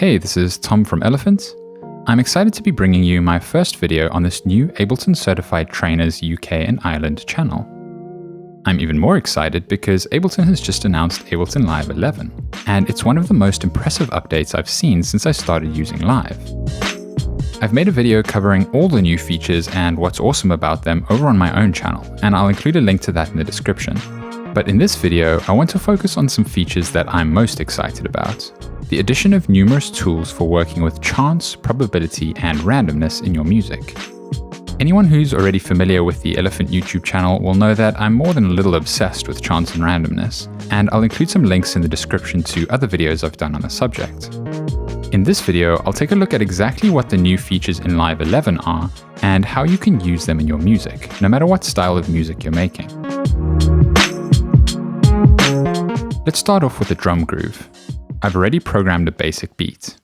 Hey, this is Tom from Elephant. I'm excited to be bringing you my first video on this new Ableton Certified Trainers UK and Ireland channel. I'm even more excited because Ableton has just announced Ableton Live 11, and it's one of the most impressive updates I've seen since I started using Live. I've made a video covering all the new features and what's awesome about them over on my own channel, and I'll include a link to that in the description. But in this video, I want to focus on some features that I'm most excited about. The addition of numerous tools for working with chance, probability, and randomness in your music. Anyone who's already familiar with the Elephant YouTube channel will know that I'm more than a little obsessed with chance and randomness, and I'll include some links in the description to other videos I've done on the subject. In this video, I'll take a look at exactly what the new features in Live 11 are, and how you can use them in your music, no matter what style of music you're making. Let's start off with a drum groove. I've already programmed a basic beat.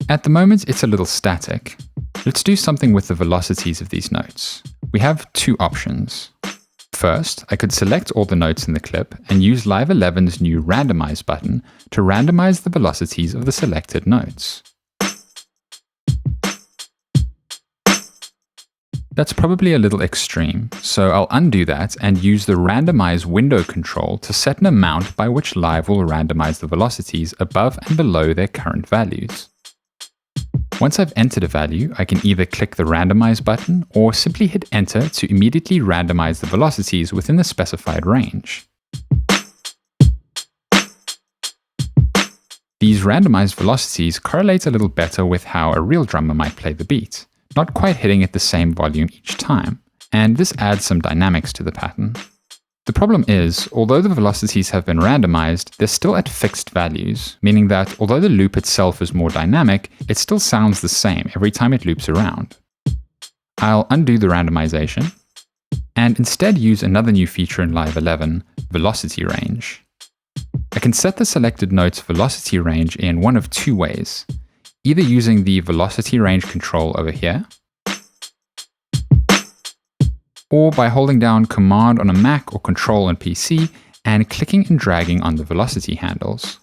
At the moment, it's a little static. Let's do something with the velocities of these notes. We have two options. First, I could select all the notes in the clip and use Live 11's new Randomize button to randomize the velocities of the selected notes. That's probably a little extreme, so I'll undo that and use the Randomize window control to set an amount by which Live will randomize the velocities above and below their current values. Once I've entered a value, I can either click the Randomize button or simply hit Enter to immediately randomize the velocities within the specified range. These randomized velocities correlate a little better with how a real drummer might play the beat, not quite hitting at the same volume each time, and this adds some dynamics to the pattern. The problem is, although the velocities have been randomized, they're still at fixed values, meaning that although the loop itself is more dynamic, it still sounds the same every time it loops around. I'll undo the randomization, and instead use another new feature in Live 11, Velocity Range. I can set the selected note's velocity range in one of two ways, either using the velocity range control over here, or by holding down Command on a Mac or Control on PC and clicking and dragging on the velocity handles.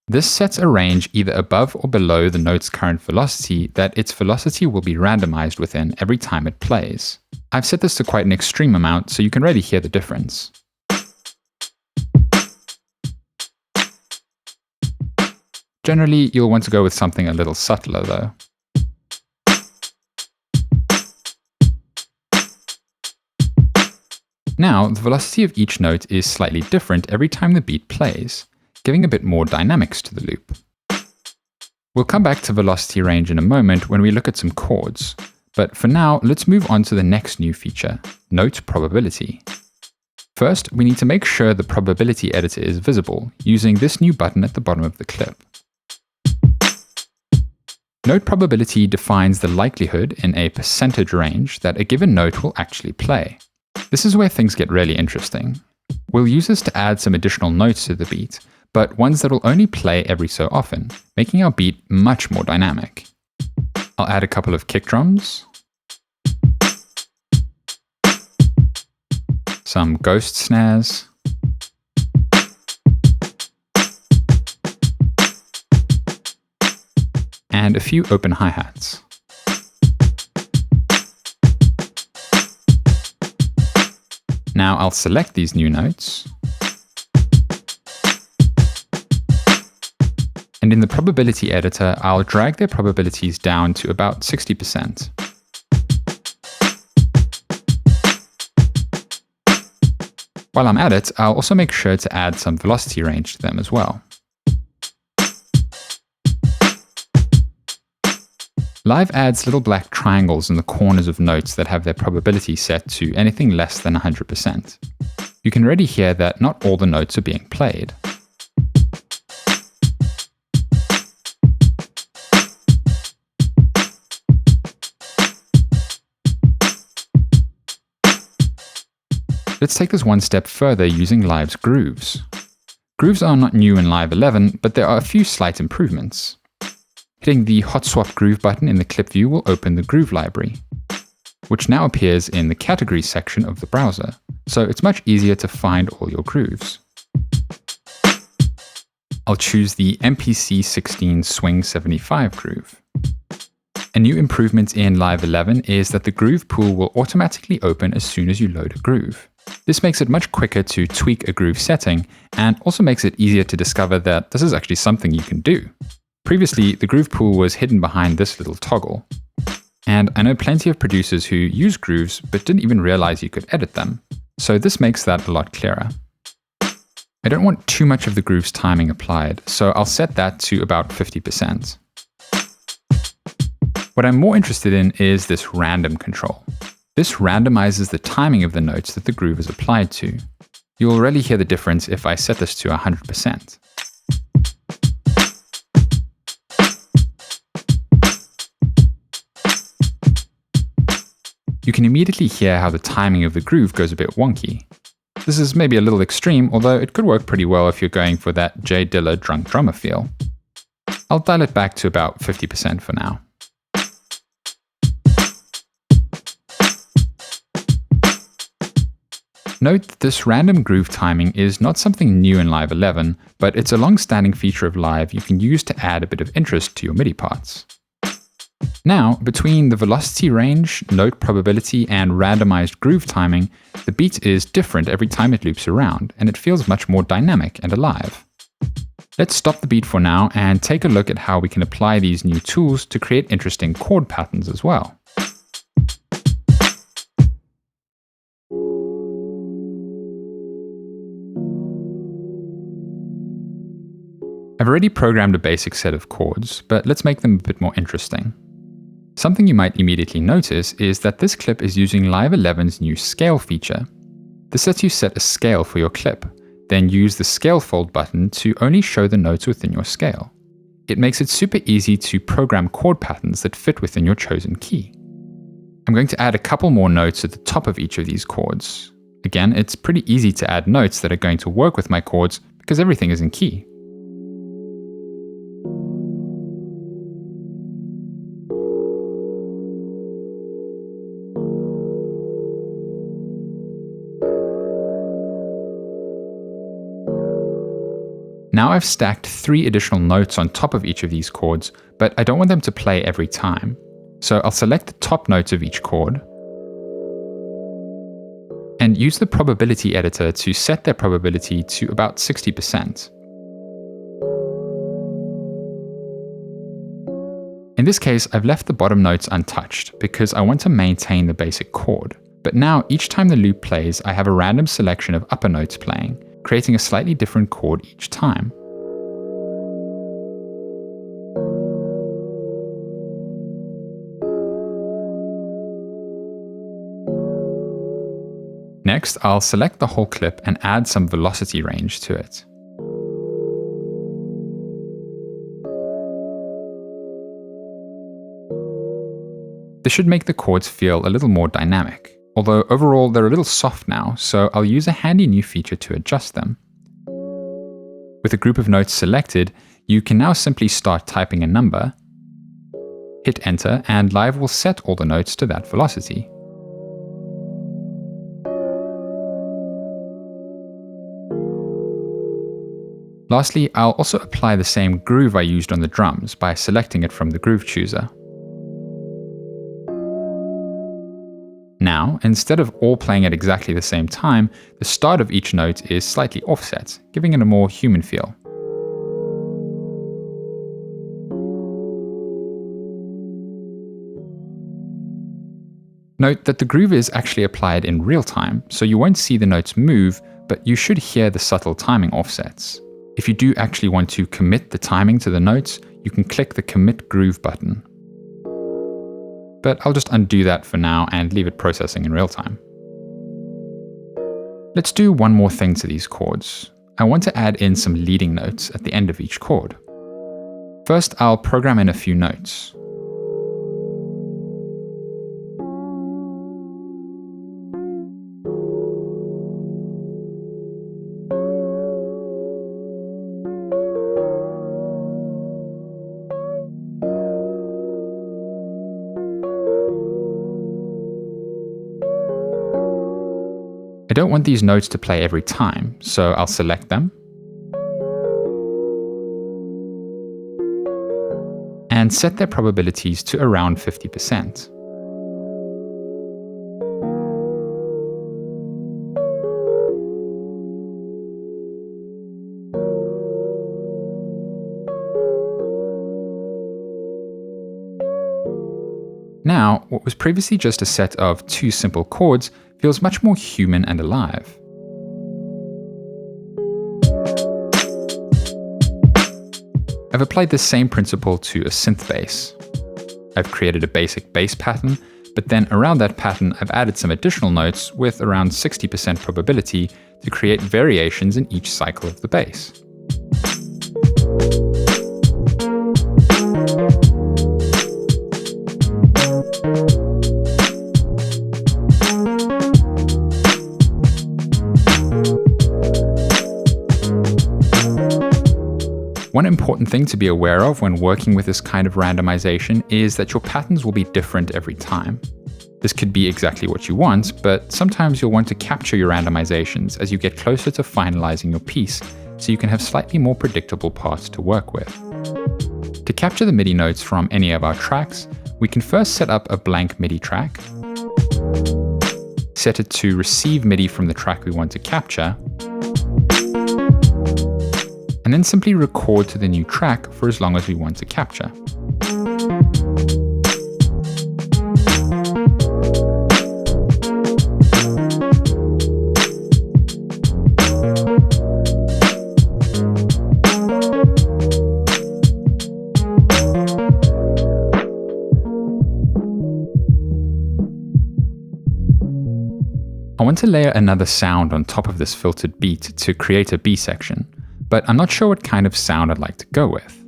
This sets a range either above or below the note's current velocity that its velocity will be randomized within every time it plays. I've set this to quite an extreme amount, so you can really hear the difference. Generally, you'll want to go with something a little subtler though. Now, the velocity of each note is slightly different every time the beat plays, giving a bit more dynamics to the loop. We'll come back to velocity range in a moment when we look at some chords, but for now, let's move on to the next new feature, Note Probability. First, we need to make sure the probability editor is visible using this new button at the bottom of the clip. Note probability defines the likelihood in a percentage range that a given note will actually play. This is where things get really interesting. We'll use this to add some additional notes to the beat, but ones that will only play every so often, making our beat much more dynamic. I'll add a couple of kick drums, some ghost snares, and a few open hi-hats. Now I'll select these new notes, and in the probability editor, I'll drag their probabilities down to about 60%. While I'm at it, I'll also make sure to add some velocity range to them as well. Live adds little black triangles in the corners of notes that have their probability set to anything less than 100%. You can already hear that not all the notes are being played. Let's take this one step further using Live's grooves. Grooves are not new in Live 11, but there are a few slight improvements. Hitting the Hot Swap Groove button in the clip view will open the groove library. which now appears in the categories section of the browser, so it's much easier to find all your grooves. I'll choose the MPC 16 Swing 75 groove. A new improvement in Live 11 is that the groove pool will automatically open as soon as you load a groove. This makes it much quicker to tweak a groove setting, and also makes it easier to discover that this is actually something you can do. Previously, the groove pool was hidden behind this little toggle. And I know plenty of producers who use grooves but didn't even realize you could edit them, so this makes that a lot clearer. I don't want too much of the groove's timing applied, so I'll set that to about 50%. What I'm more interested in is this random control. This randomizes the timing of the notes that the groove is applied to. You'll really hear the difference if I set this to 100%. You can immediately hear how the timing of the groove goes a bit wonky. This is maybe a little extreme, although it could work pretty well if you're going for that Jay Dilla drunk drummer feel. I'll dial it back to about 50% for now. Note that this random groove timing is not something new in Live 11, but it's a long-standing feature of Live you can use to add a bit of interest to your MIDI parts. Now, between the velocity range, note probability, and randomized groove timing, the beat is different every time it loops around, and it feels much more dynamic and alive. Let's stop the beat for now and take a look at how we can apply these new tools to create interesting chord patterns as well. I've already programmed a basic set of chords, but let's make them a bit more interesting. Something you might immediately notice is that this clip is using Live 11's new scale feature. This lets you set a scale for your clip, then use the scale fold button to only show the notes within your scale. It makes it super easy to program chord patterns that fit within your chosen key. I'm going to add a couple more notes at the top of each of these chords. Again, it's pretty easy to add notes that are going to work with my chords because everything is in key. Now I've stacked 3 additional notes on top of each of these chords, but I don't want them to play every time. So I'll select the top notes of each chord and use the probability editor to set their probability to about 60%. In this case, I've left the bottom notes untouched because I want to maintain the basic chord. But now each time the loop plays, I have a random selection of upper notes playing, creating a slightly different chord each time. Next, I'll select the whole clip and add some velocity range to it. This should make the chords feel a little more dynamic. Although overall they're a little soft now, so I'll use a handy new feature to adjust them. With a group of notes selected, you can now simply start typing a number, hit enter, and Live will set all the notes to that velocity. Lastly, I'll also apply the same groove I used on the drums by selecting it from the groove chooser. Now, instead of all playing at exactly the same time, the start of each note is slightly offset, giving it a more human feel. Note that the groove is actually applied in real time, so you won't see the notes move, but you should hear the subtle timing offsets. If you do actually want to commit the timing to the notes, you can click the Commit Groove button. But I'll just undo that for now and leave it processing in real time. Let's do one more thing to these chords. I want to add in some leading notes at the end of each chord. First, I'll program in a few notes. I don't want these notes to play every time, so I'll select them and set their probabilities to around 50%. Now, what was previously just a set of 2 simple chords feels much more human and alive. I've applied the same principle to a synth bass. I've created a basic bass pattern, but then around that pattern I've added some additional notes with around 60% probability to create variations in each cycle of the bass. One important thing to be aware of when working with this kind of randomization is that your patterns will be different every time. This could be exactly what you want, but sometimes you'll want to capture your randomizations as you get closer to finalizing your piece, so you can have slightly more predictable parts to work with. To capture the MIDI notes from any of our tracks, we can first set up a blank MIDI track, set it to receive MIDI from the track we want to capture, and then simply record to the new track for as long as we want to capture. I want to layer another sound on top of this filtered beat to create a B section, but I'm not sure what kind of sound I'd like to go with.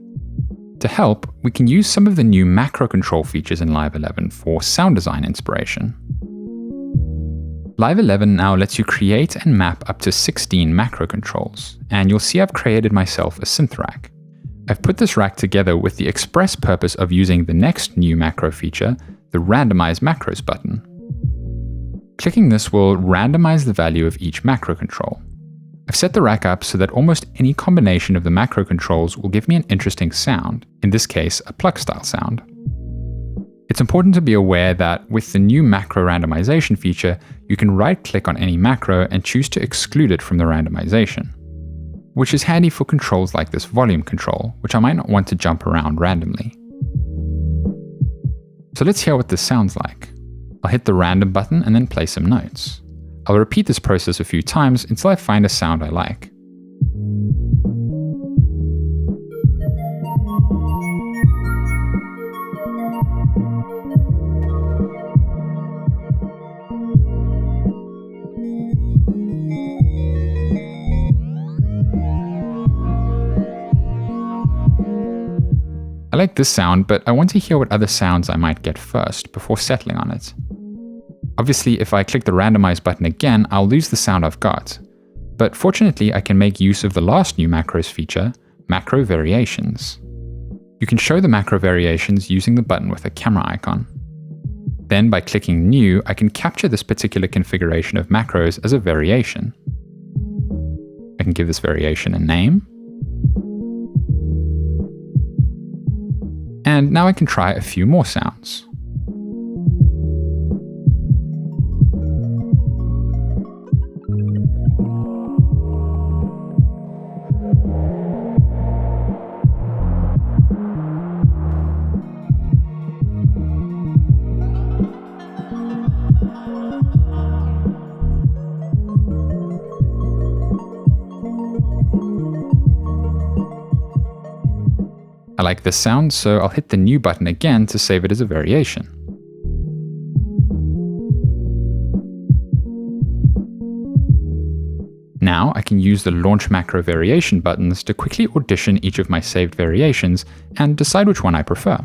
To help, we can use some of the new macro control features in Live 11 for sound design inspiration. Live 11 now lets you create and map up to 16 macro controls, and you'll see I've created myself a synth rack. I've put this rack together with the express purpose of using the next new macro feature, the Randomize Macros button. Clicking this will randomize the value of each macro control. I've set the rack up so that almost any combination of the macro controls will give me an interesting sound, in this case a pluck style sound. It's important to be aware that with the new macro randomization feature, you can right-click on any macro and choose to exclude it from the randomization, which is handy for controls like this volume control, which I might not want to jump around randomly. So let's hear what this sounds like. I'll hit the random button and then play some notes. I'll repeat this process a few times until I find a sound I like. I like this sound, but I want to hear what other sounds I might get first before settling on it. Obviously, if I click the randomize button again, I'll lose the sound I've got. But fortunately, I can make use of the last new macros feature, Macro Variations. You can show the macro variations using the button with a camera icon. Then by clicking New, I can capture this particular configuration of macros as a variation. I can give this variation a name. And now I can try a few more sounds. I like this sound, so I'll hit the new button again to save it as a variation. Now I can use the Launch Macro Variation buttons to quickly audition each of my saved variations and decide which one I prefer.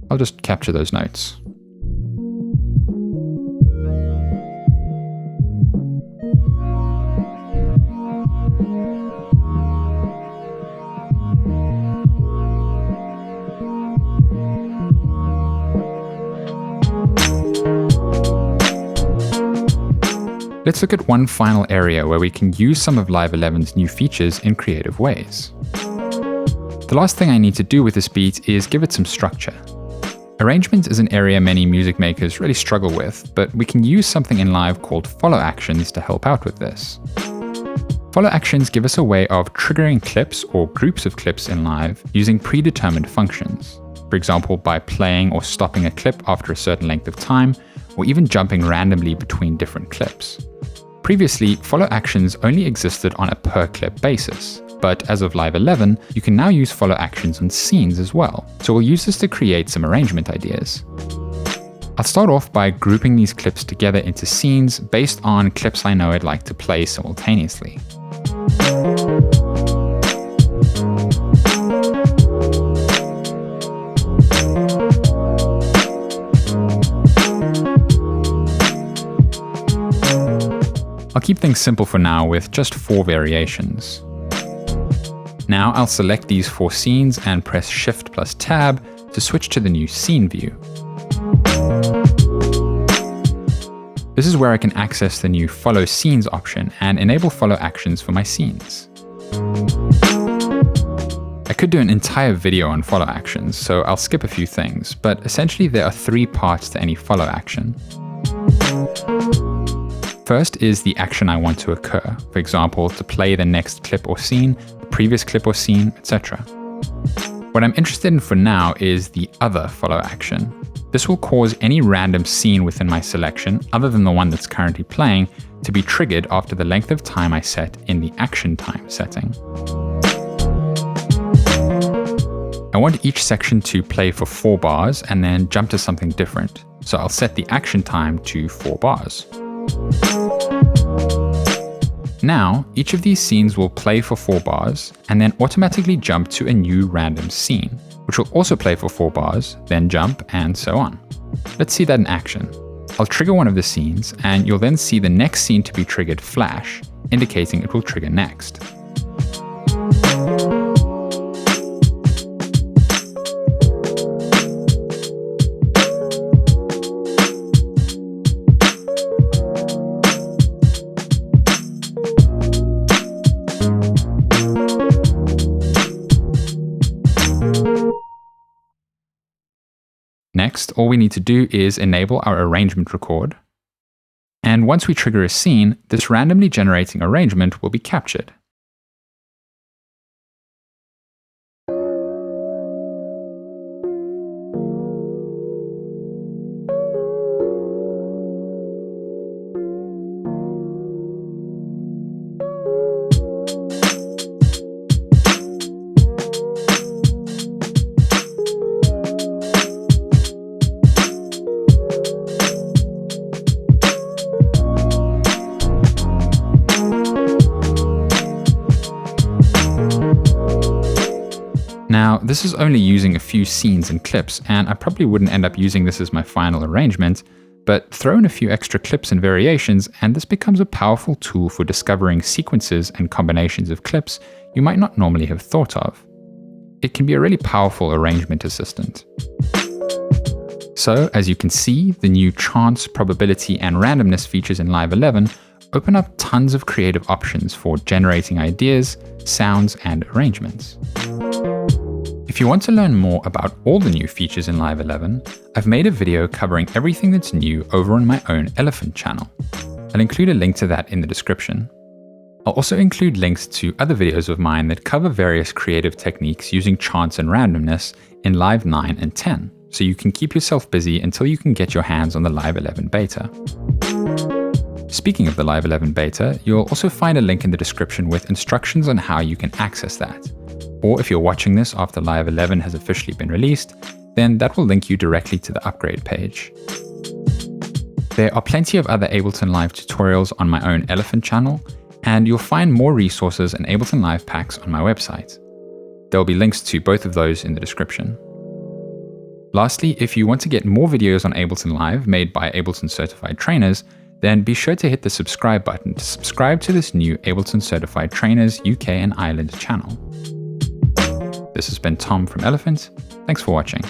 I'll just capture those notes. Let's look at one final area where we can use some of Live 11's new features in creative ways. The last thing I need to do with this beat is give it some structure. Arrangement is an area many music makers really struggle with, but we can use something in Live called follow actions to help out with this. Follow actions give us a way of triggering clips or groups of clips in Live using predetermined functions. For example, by playing or stopping a clip after a certain length of time, or even jumping randomly between different clips. Previously, follow actions only existed on a per clip basis, but as of Live 11, you can now use follow actions on scenes as well, so we'll use this to create some arrangement ideas. I'll start off by grouping these clips together into scenes based on clips I know I'd like to play simultaneously. I'll keep things simple for now with just 4 variations. Now I'll select these 4 scenes and press Shift plus Tab to switch to the new scene view. This is where I can access the new Follow Scenes option and enable follow actions for my scenes. I could do an entire video on follow actions, so I'll skip a few things, but essentially there are 3 parts to any follow action. First is the action I want to occur, for example, to play the next clip or scene, the previous clip or scene, etc. What I'm interested in for now is the other follow action. This will cause any random scene within my selection, other than the one that's currently playing, to be triggered after the length of time I set in the action time setting. I want each section to play for 4 bars and then jump to something different, so I'll set the action time to 4 bars. Now, each of these scenes will play for 4 bars and then automatically jump to a new random scene, which will also play for 4 bars, then jump, and so on. Let's see that in action. I'll trigger one of the scenes, and you'll then see the next scene to be triggered flash, indicating it will trigger next. Next, all we need to do is enable our arrangement record. And once we trigger a scene, this randomly generating arrangement will be captured. Now, this is only using a few scenes and clips, and I probably wouldn't end up using this as my final arrangement, but throw in a few extra clips and variations, and this becomes a powerful tool for discovering sequences and combinations of clips you might not normally have thought of. It can be a really powerful arrangement assistant. So, as you can see, the new chance, probability, and randomness features in Live 11 open up tons of creative options for generating ideas, sounds, and arrangements. If you want to learn more about all the new features in Live 11, I've made a video covering everything that's new over on my own Elephant channel. I'll include a link to that in the description. I'll also include links to other videos of mine that cover various creative techniques using chance and randomness in Live 9 and 10, so you can keep yourself busy until you can get your hands on the Live 11 beta. Speaking of the Live 11 beta, you'll also find a link in the description with instructions on how you can access that. Or if you're watching this after Live 11 has officially been released, then that will link you directly to the upgrade page. There are plenty of other Ableton Live tutorials on my own Elephant channel, and you'll find more resources and Ableton Live packs on my website. There'll be links to both of those in the description. Lastly, if you want to get more videos on Ableton Live made by Ableton certified trainers, then be sure to hit the subscribe button to subscribe to this new Ableton certified trainers UK and Ireland channel. This has been Tom from Elephant. Thanks for watching.